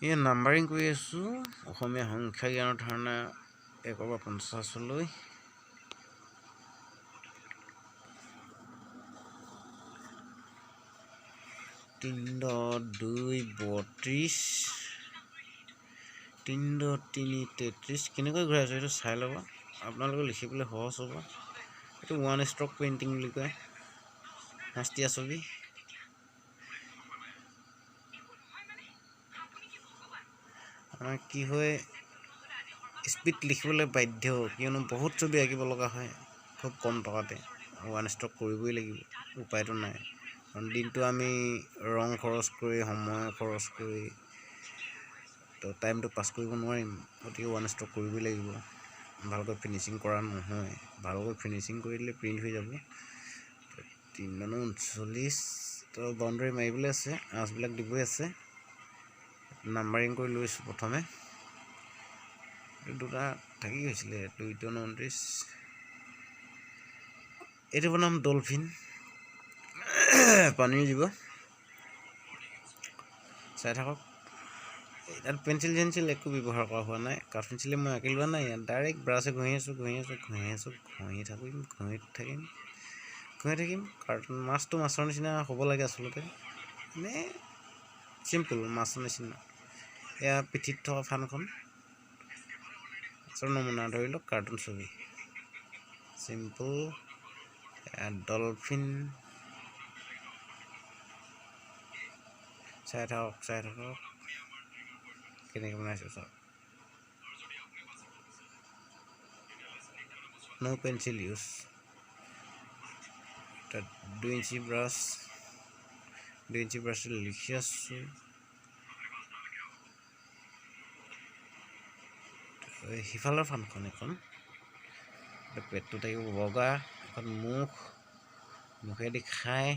এই নাম্বাৰিং কৰি আছোঁ অসমীয়া সংখ্যা জ্ঞানৰ ধাৰণা 1 পৰা 50লৈ। তিন 2 32 3 3 33 কেনেকৈ ঘূৰাই আছোঁ এইটো চাই ল'ব। আপোনালোকে লিখিবলৈ সহজ হ'ব। এইটো 1 ষ্ট্ৰক পেইণ্টিং বুলি কয়, শাস্ত্ৰীয় ছবি। আমাৰ কি হয় স্পীড লিখিবলৈ বাধ্য, কিয়নো বহুত ছবি আঁকিব লগা হয় খুব কম টকাতে। 1 ষ্ট্ৰক কৰিবই লাগিব, উপায়টো নাই। কাৰণ দিনটো আমি ৰং খৰচ কৰি সময় খৰচ কৰি তো টাইমটো পাছ কৰিব নোৱাৰিম, গতিকে 1 ষ্ট্ৰক কৰিবই লাগিব। ভালকৈ ফিনিচিং কৰা নহয়, ভালকৈ ফিনিচিং কৰি দিলে প্ৰিণ্ট হৈ যাব। 3 39 তো বাউণ্ডাৰী মাৰিবলৈ আছে, আঁচবিলাক দিবই আছে। নাম্বাৰিং কৰি লৈছোঁ প্ৰথমে, দুটা থাকি গৈছিলে 2 29। এইটো বনাম ডলফিন, পানীৰ জীৱ। চাই থাকক। ইয়াত পেঞ্চিল চেঞ্চিল একো ব্যৱহাৰ কৰা হোৱা নাই, কাঠ পেঞ্চিলে মই আঁকি লোৱা নাই। ইয়াত ডাইৰেক্ট ব্ৰাছে ঘঁহি থাকিম। কাৰ্টুন মাছটো মাছৰ নিচিনা হ'ব লাগে আচলতে, এনে চিম্পুল মাছৰ নিচিনা। এয়া পিঠিত থকা ফানখন মাছৰ নমুনা, ধৰি লওক কাৰ্টুন ছবি চিম্পুল। ডলফিন চাই থাকক কেনেকৈ বনাইছোঁ চাওক। নো পেঞ্চিল ইউজ। 2 ইঞ্চি ব্ৰাছ লিখি আছোঁ। সিফালৰ ফানখন এখন পেটটো থাকিব বগা, এখন মুখেদি খাই